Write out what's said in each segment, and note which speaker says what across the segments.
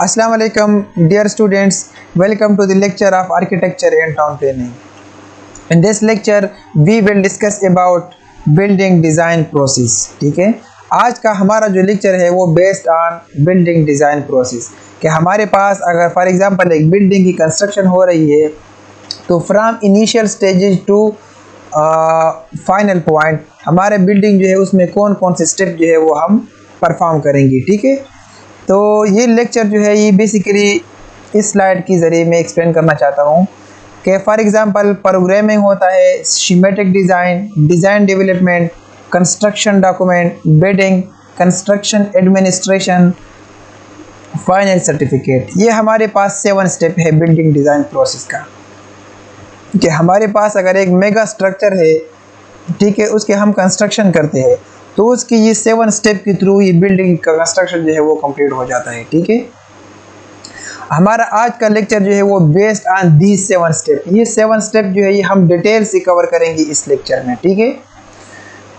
Speaker 1: Assalamu alaikum, dear students. Welcome to the lecture of architecture and town planning. In this lecture, we will discuss about building design process. ठीक है, आज का हमारा जो lecture है वो based on building design process कि हमारे पास अगर फॉर एग्जांपल एक बिल्डिंग की कंस्ट्रक्शन हो रही है तो from initial stages to final point हमारे बिल्डिंग जो है उसमें कौन कौन से स्टेप जो है वो हम परफॉर्म करेंगे। ठीक है, तो ये लेक्चर जो है ये बेसिकली इस स्लाइड के ज़रिए मैं एक्सप्लेन करना चाहता हूँ कि फॉर एग्जांपल प्रोग्रामिंग होता है, schematic design, design development, construction document, bidding, construction administration, final certificate. ये हमारे पास 7 स्टेप है बिल्डिंग डिज़ाइन प्रोसेस का। कि हमारे पास अगर एक मेगा स्ट्रक्चर है, ठीक है, उसके हम कंस्ट्रक्शन करते हैं तो उसकी ये 7 स्टेप के थ्रू ये बिल्डिंग का कंस्ट्रक्शन जो है वो कंप्लीट हो जाता है। ठीक है, हमारा आज का लेक्चर जो है वो बेस्ड ऑन दीज 7 स्टेप। ये 7 स्टेप जो है ये हम डिटेल से कवर करेंगे इस लेक्चर में। ठीक है,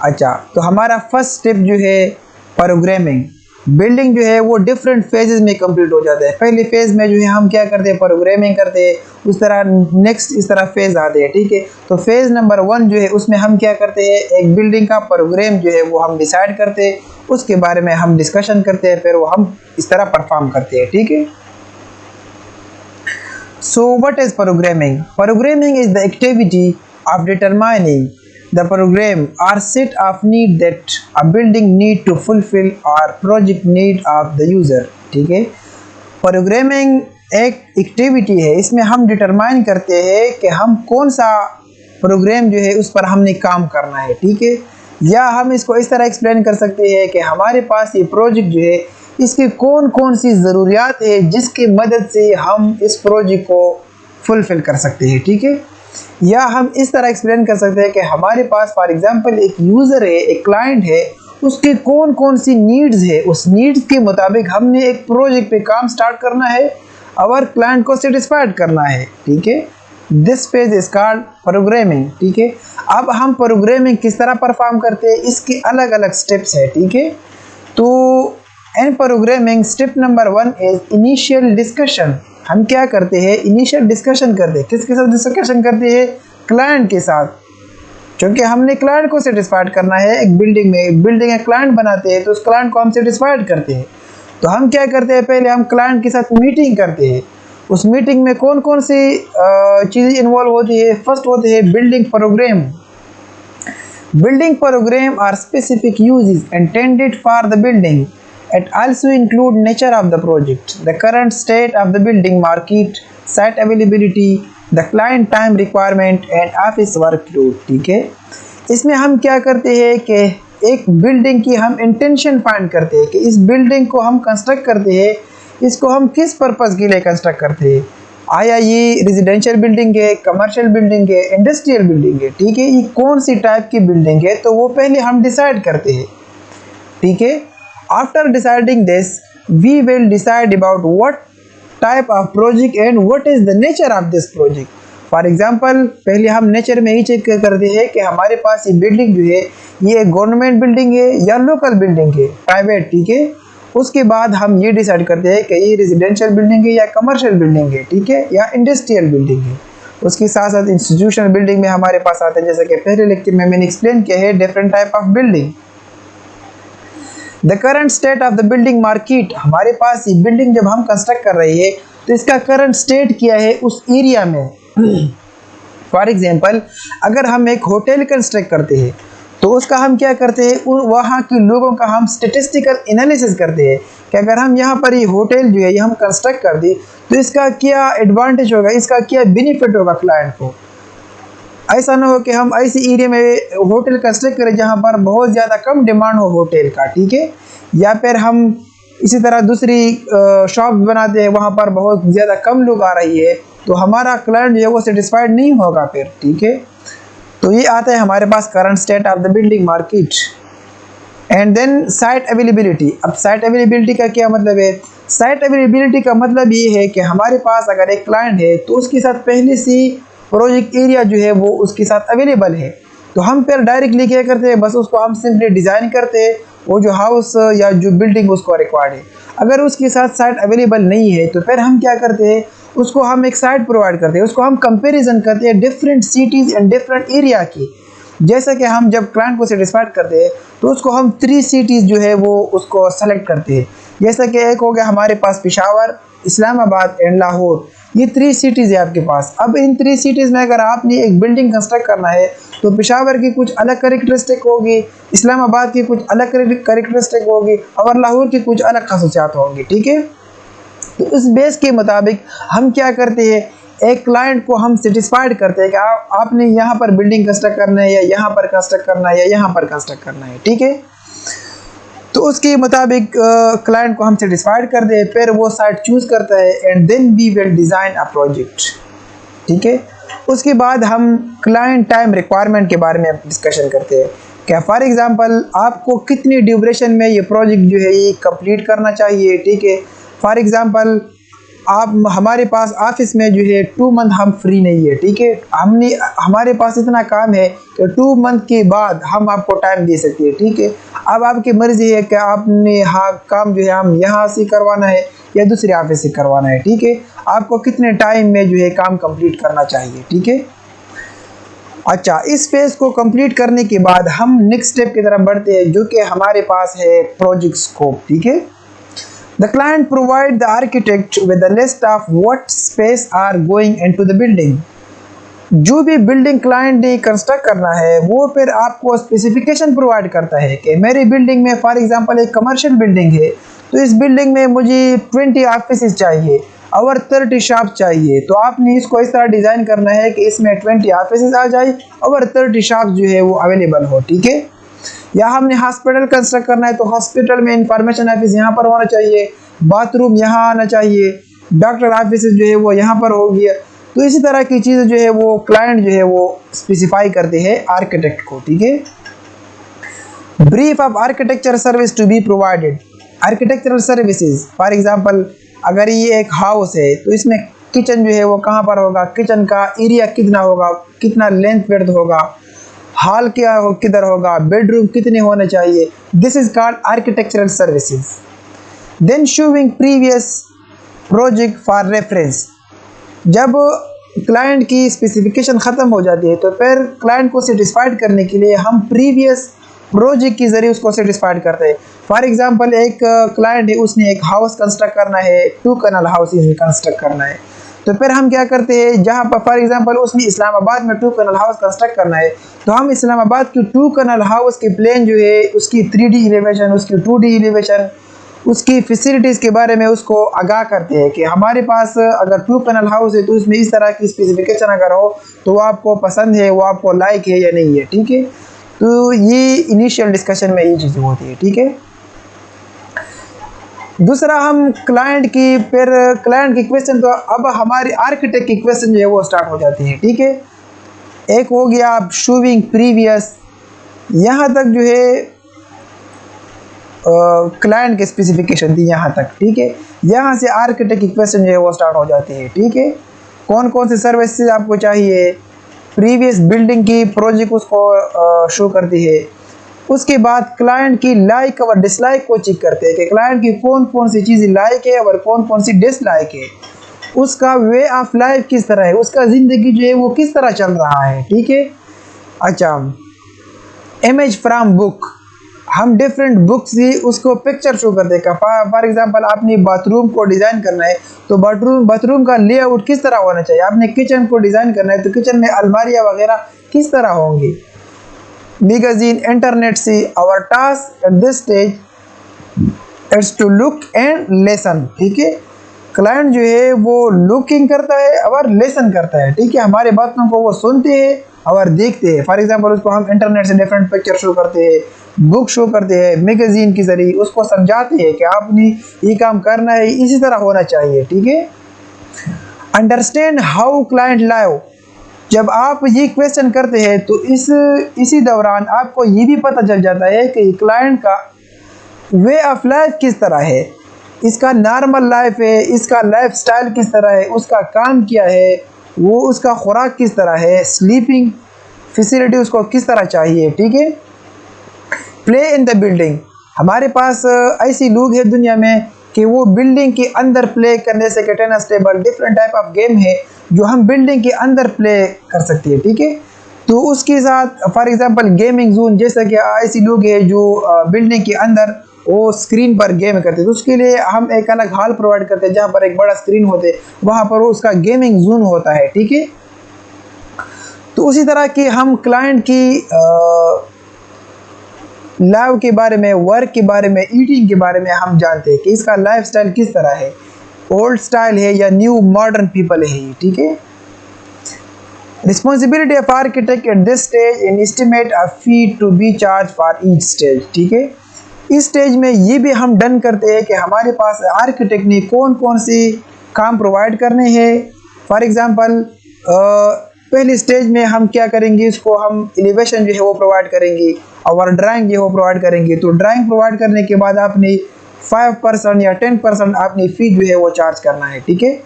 Speaker 1: अच्छा, तो हमारा फर्स्ट स्टेप जो है प्रोग्रामिंग। बिल्डिंग जो है वो डिफरेंट फेजेस में कंप्लीट हो जाता है। पहले फेज़ में जो है हम क्या करते हैं, प्रोग्रामिंग करते हैं, उस तरह नेक्स्ट इस तरह फेज़ आते हैं। ठीक है, तो फेज़ नंबर 1 जो है उसमें हम क्या करते हैं, एक बिल्डिंग का प्रोग्राम जो है वो हम डिसाइड करते हैं, उसके बारे में हम डिस्कशन करते हैं, फिर वो हम इस तरह परफॉर्म करते हैं। ठीक है, so what is programming? Programming is the activity of determining the program or set of need that a building need to fulfill or project need of the user। ठीक है, प्रोग्रामिंग एक एक्टिविटी है, इसमें हम डिटरमाइन करते हैं कि हम कौन सा प्रोग्राम जो है उस पर हमने काम करना है। ठीक है, या हम इसको इस तरह एक्सप्लेन कर सकते हैं कि हमारे पास ये प्रोजेक्ट जो है इसकी कौन कौन सी ज़रूरियात है जिसकी मदद से हम इस प्रोजेक्ट को फुलफ़िल कर सकते हैं। ठीक है, या हम इस तरह एक्सप्लेन कर सकते हैं कि हमारे पास फॉर एग्जांपल एक यूज़र है, एक क्लाइंट है, उसके कौन कौन सी नीड्स है, उस नीड्स के मुताबिक हमने एक प्रोजेक्ट पे काम स्टार्ट करना है और क्लाइंट को सेटिस्फाइड करना है। ठीक है, this phase is called programming. ठीक है, अब हम प्रोग्रामिंग किस तरह परफॉर्म करते हैं, इसके अलग अलग स्टेप्स है। ठीक है, तो इन programming step number 1 is initial discussion. हम क्या करते हैं, इनिशियल डिस्कशन करते हैं। किसके साथ डिस्कशन करते हैं? क्लाइंट के साथ, क्योंकि हमने क्लाइंट को सेटिस्फाइड करना है। एक बिल्डिंग में एक बिल्डिंग एक क्लाइंट बनाते हैं तो उस क्लाइंट को हम सेटिस्फाइड करते हैं। तो हम क्या करते हैं, पहले हम क्लाइंट के साथ मीटिंग करते हैं। उस मीटिंग में कौन कौन सी चीज़ें इन्वॉल्व होती है? फर्स्ट होते हैं building programme. Building programme are specific uses intended for the building. It also include nature of the project, the current state of the building market, site availability, the client time requirement and office workload। ठीक है, इसमें हम क्या करते हैं कि एक building की हम इंटेंशन फाइंड करते हैं कि इस बिल्डिंग को हम कंस्ट्रक्ट करते हैं, इसको हम किस पर्पज़ के लिए कंस्ट्रक्ट करते हैं। आया ये रेजिडेंशियल बिल्डिंग है, कमर्शियल बिल्डिंग है, इंडस्ट्रियल बिल्डिंग है। ठीक है, ये कौन सी टाइप की बिल्डिंग है तो वो पहले हम डिसाइड करते हैं। ठीक है, after deciding this we will decide about what type of project and what is the nature of this project। for example पहले हम नेचर में ही चेक करते हैं कि हमारे पास ये बिल्डिंग जो है ये गवर्नमेंट बिल्डिंग है या लोकल बिल्डिंग है, प्राइवेट। ठीक है, उसके बाद हम ये डिसाइड करते हैं कि ये रेजिडेंशियल बिल्डिंग है या कमर्शियल बिल्डिंग है, ठीक है, या इंडस्ट्रियल बिल्डिंग है। उसके साथ साथ इंस्टीट्यूशनल बिल्डिंग में हमारे पास आते हैं, जैसे कि पहले लेक्चर में मैंने एक्सप्लेन किया है, different type of building. The current state of the building market. हमारे पास ये बिल्डिंग जब हम कंस्ट्रक्ट कर रहे हैं तो इसका करंट स्टेट क्या है उस एरिया में। फॉर एग्जांपल अगर हम एक होटल कंस्ट्रक्ट करते हैं तो उसका हम क्या करते हैं, वहाँ के लोगों का हम स्टेटिस्टिकल एनालिसिस करते हैं कि अगर हम यहाँ पर ये होटल जो है ये हम कंस्ट्रक्ट कर दें तो इसका क्या एडवांटेज होगा, इसका क्या बेनिफिट होगा क्लाइंट को। ऐसा ना हो कि हम ऐसे एरिया में होटल कंस्ट्रक्ट करें जहाँ पर बहुत ज़्यादा कम डिमांड हो होटल का। ठीक है, या फिर हम इसी तरह दूसरी शॉप बनाते हैं वहाँ पर बहुत ज़्यादा कम लोग आ रही है तो हमारा क्लाइंट जो है वो सेटिस्फाइड नहीं होगा फिर। ठीक है, तो ये आता है हमारे पास current state of the building market. And then site availability. अब साइट अवेलेबिलिटी का क्या मतलब है? साइट अवेलेबिलिटी का मतलब ये है कि हमारे पास अगर एक क्लाइंट है तो उसके साथ पहले से प्रोजेक्ट एरिया जो है वो उसके साथ अवेलेबल है, तो हम फिर डायरेक्टली क्या करते हैं, बस उसको हम सिंपली डिज़ाइन करते हैं, वो जो हाउस या जो बिल्डिंग उसको रिक्वायर्ड है। अगर उसके साथ साइट अवेलेबल नहीं है तो फिर हम क्या करते हैं, उसको हम एक साइट प्रोवाइड करते हैं, उसको हम कंपैरिजन करते हैं different cities and different area की। जैसे कि हम जब क्लाइंट को सेटिस्फाइड करते हैं तो उसको हम 3 सिटीज़ जो है वो उसको सेलेक्ट करते हैं। जैसा कि एक हो गया हमारे पास पेशावर, इस्लामाबाद एंड लाहौर, ये 3 सिटीज़ है आपके पास। अब इन 3 सिटीज़ में अगर आपने एक बिल्डिंग कंस्ट्रक्ट करना है तो पेशावर की कुछ अलग कैरेक्टरिस्टिक होगी, इस्लामाबाद की कुछ अलग कैरेक्टरिस्टिक होगी और लाहौर की कुछ अलग खसूसियात होंगी, ठीक है। तो इस बेस के मुताबिक हम क्या करते हैं, एक क्लाइंट को हम सेटिस्फाइड करते हैं कि आपने यहाँ पर बिल्डिंग कंस्ट्रक्ट करना है या यहाँ पर कंस्ट्रक्ट करना है या यहाँ पर कंस्ट्रक्ट करना है, ठीक है। तो उसके मुताबिक क्लाइंट को हम सेटिस्फाइड कर दे, फिर वो साइट चूज़ करता है and then we will design a project, ठीक है। उसके बाद हम क्लाइंट टाइम रिक्वायरमेंट के बारे में डिस्कशन करते हैं। क्या फॉर एग्जांपल आपको कितनी ड्यूरेशन में ये प्रोजेक्ट जो है ये कंप्लीट करना चाहिए, ठीक है। फॉर एग्जांपल आप हमारे पास ऑफिस में जो है 2 मंथ हम फ्री नहीं है, ठीक है। हमारे पास इतना काम है कि 2 मंथ के बाद हम आपको टाइम दे सकते हैं, ठीक है। अब आपकी मर्ज़ी है कि आपने काम जो है हम यहाँ से करवाना है या दूसरे ऑफिस से करवाना है, ठीक है। आपको कितने टाइम में जो है काम कंप्लीट करना चाहिए, ठीक है। अच्छा, इस फेज़ को कंप्लीट करने के बाद हम नेक्स्ट स्टेप की तरफ बढ़ते हैं जो कि हमारे पास है प्रोजेक्ट स्कोप, ठीक है। The client provide the architect with a list of what space are going into the building. जो भी बिल्डिंग क्लाइंट ने कंस्ट्रक्ट करना है वो फिर आपको स्पेसिफिकेशन प्रोवाइड करता है कि मेरी बिल्डिंग में फॉर एग्जांपल एक कमर्शियल बिल्डिंग है तो इस बिल्डिंग में मुझे 20 ऑफिस चाहिए और 30 शॉप चाहिए। तो आपने इसको इस तरह डिज़ाइन करना है कि इसमें 20 ऑफिस आ जाए और 30 शॉप जो है वो अवेलेबल हो, ठीक है। या हमने हॉस्पिटल कंस्ट्रक्ट करना है तो हॉस्पिटल में इंफॉर्मेशन ऑफिस यहाँ पर होना चाहिए, बाथरूम यहाँ आना चाहिए, डॉक्टर ऑफिस जो है वो यहाँ पर हो गया। तो इसी तरह की चीज़ जो है वो क्लाइंट जो है वो स्पेसिफाई करते हैं आर्किटेक्ट को, ठीक है। Brief of architecture service to be provided. Architectural services for example अगर ये एक हाउस है तो इसमें किचन जो है वो कहाँ पर होगा, किचन का एरिया कितना होगा, कितना लेंथ विड्थ होगा, हॉल क्या किधर होगा, बेडरूम कितने होने चाहिए। This is called architectural services. Then showing previous project for reference. जब क्लाइंट की स्पेसिफिकेशन ख़त्म हो जाती है तो फिर क्लाइंट को सेटिस्फाइड करने के लिए हम प्रीवियस प्रोजेक्ट के ज़रिए उसको सेटिस्फाइड करते हैं। फॉर एग्जांपल एक क्लाइंट है, उसने एक हाउस कंस्ट्रक्ट करना है, 2 कनाल हाउस कंस्ट्रक्ट करना है। तो फिर हम क्या करते हैं, जहाँ पर फॉर एग्जांपल उसने इस्लामाबाद में 2 कनाल हाउस कंस्ट्रक्ट करना है तो हम इस्लामाबाद की 2 कनाल हाउस के प्लान जो है उसकी 3D एलिवेशन, उसकी 2D एलिवेशन, उसकी फैसिलिटीज़ के बारे में उसको आगाह करते हैं कि हमारे पास अगर 2 कनाल हाउस है तो उसमें इस तरह की स्पेसिफिकेशन अगर हो तो वो आपको पसंद है, वो आपको लाइक है या नहीं है, ठीक है। तो ये इनिशियल डिस्कशन में ये चीज़ें होती है, ठीक है। दूसरा हम क्लाइंट की क्वेश्चन, तो अब हमारी आर्किटेक्ट की क्वेश्चन जो है वो स्टार्ट हो जाती है, ठीक है। एक हो गया आप शोविंग प्रीवियस, यहाँ तक जो है क्लाइंट की स्पेसिफिकेशन थी यहाँ तक, ठीक है। यहाँ से आर्किटेक्ट की क्वेश्चन जो है वो स्टार्ट हो जाती है, ठीक है। कौन कौन से सर्विसेज आपको चाहिए, प्रीवियस बिल्डिंग की प्रोजेक्ट उसको शो करती है। उसके बाद क्लाइंट की लाइक और डिसलाइक को चेक करते हैं कि क्लाइंट की कौन कौन सी चीज़ें लाइक है और कौन कौन सी डिसलाइक है। उसका वे ऑफ लाइफ किस तरह है, उसका ज़िंदगी जो है वो किस तरह चल रहा है, ठीक है। अच्छा, इमेज फ्रॉम बुक, हम डिफरेंट बुक से उसको पिक्चर शो कर देगा। फॉर एग्जांपल आपने बाथरूम को डिज़ाइन करना है तो बाथरूम का लेआउट किस तरह होना चाहिए। आपने किचन को डिज़ाइन करना है तो किचन में अलमारियाँ वगैरह किस तरह होंगी। मैगजीन, इंटरनेट से our task at this stage it's to look and lesson, ठीक है। क्लाइंट जो है वो लुकिंग करता है और लेसन करता है, ठीक है। हमारे बातों को वो सुनते हैं और देखते हैं। फॉर एग्जांपल उसको हम इंटरनेट से डिफरेंट पिक्चर शो करते हैं, बुक शो करते हैं, मैगजीन के ज़रिए उसको समझाते हैं कि आपने ये काम करना है, इसी तरह होना चाहिए, ठीक है। अंडरस्टैंड हाउ क्लाइंट लाइव, जब आप ये क्वेश्चन करते हैं तो इसी दौरान आपको ये भी पता चल जाता है कि क्लाइंट का वे ऑफ लाइफ किस तरह है, इसका नॉर्मल लाइफ है, इसका लाइफ स्टाइल किस तरह है, उसका काम क्या है, वो उसका खुराक किस तरह है, स्लीपिंग फैसिलिटी उसको किस तरह चाहिए, ठीक है। प्ले इन द बिल्डिंग, हमारे पास ऐसी लोग हैं दुनिया में कि वो बिल्डिंग के अंदर प्ले करने से tennis table different type of game है जो हम बिल्डिंग के अंदर प्ले कर सकते हैं, ठीक है। तो उसके साथ फॉर एग्जांपल गेमिंग जोन, जैसा कि ऐसी लोग हैं जो बिल्डिंग के अंदर वो स्क्रीन पर गेम करते हैं, तो उसके लिए हम एक अलग हॉल प्रोवाइड करते हैं जहाँ पर एक बड़ा स्क्रीन होते हैं, वहाँ पर उसका गेमिंग जोन होता है, ठीक है। तो उसी तरह की हम क्लाइंट की लाइफ के बारे में, वर्क के बारे में, ईटिंग के बारे में हम जानते हैं कि इसका लाइफस्टाइल किस तरह है, ओल्ड स्टाइल है या न्यू मॉडर्न पीपल है, ठीक है। Responsibility of architect at this stage in estimate a fee to be charge for each stage, ठीक है। इस स्टेज में ये भी हम डन करते हैं कि हमारे पास आर्किटेक्ट ने कौन कौन से काम प्रोवाइड करने हैं। फॉर एग्जांपल पहली स्टेज में हम क्या करेंगे, इसको हम एलिवेशन जो है वो प्रोवाइड करेंगे और ड्राइंग जो है वो प्रोवाइड करेंगे। तो ड्राइंग प्रोवाइड करने के बाद आपने 5% या 10% आपने फ़ी जो है वो चार्ज करना है, ठीक है।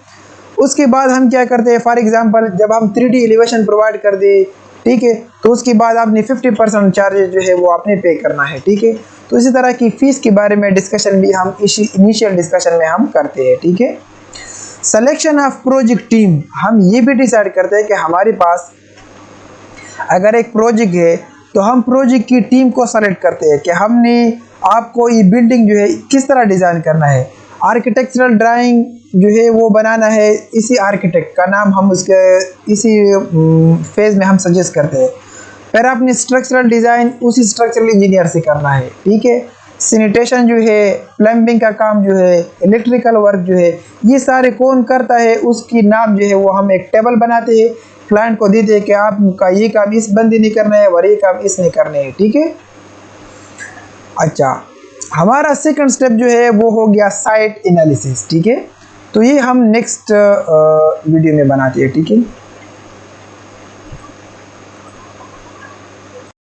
Speaker 1: उसके बाद हम क्या करते हैं, फॉर एग्जांपल जब हम 3D एलिवेशन प्रोवाइड कर दे, ठीक है, तो उसके बाद आपने 50% चार्जेस जो है वो आपने पे करना है, ठीक है। तो इसी तरह की फ़ीस के बारे में डिस्कशन भी हम इनिशियल डिस्कशन में हम करते हैं, ठीक है। सिलेक्शन ऑफ प्रोजेक्ट टीम, हम ये भी डिसाइड करते हैं कि हमारे पास अगर एक प्रोजेक्ट है तो हम प्रोजेक्ट की टीम को सेलेक्ट करते हैं कि हमने आपको ये बिल्डिंग जो है किस तरह डिज़ाइन करना है। आर्किटेक्चरल ड्राइंग जो है वो बनाना है, इसी आर्किटेक्ट का नाम हम उसके इसी फेज़ में हम सजेस्ट करते हैं। फिर आपने स्ट्रक्चरल डिज़ाइन उसी स्ट्रक्चरल इंजीनियर से करना है, ठीक है। सैनिटेशन जो है, प्लम्बिंग का काम जो है, इलेक्ट्रिकल वर्क जो है, ये सारे कौन करता है उसकी नाम जो है वो हम एक टेबल बनाते हैं, क्लाइंट को देते हैं कि आपका ये काम इस बंदे ने करना है और ये काम इसने करने हैं, ठीक है। अच्छा, हमारा सेकंड स्टेप जो है वो हो गया साइट एनालिसिस, ठीक है। तो ये हम नेक्स्ट वीडियो में बनाते हैं, ठीक है।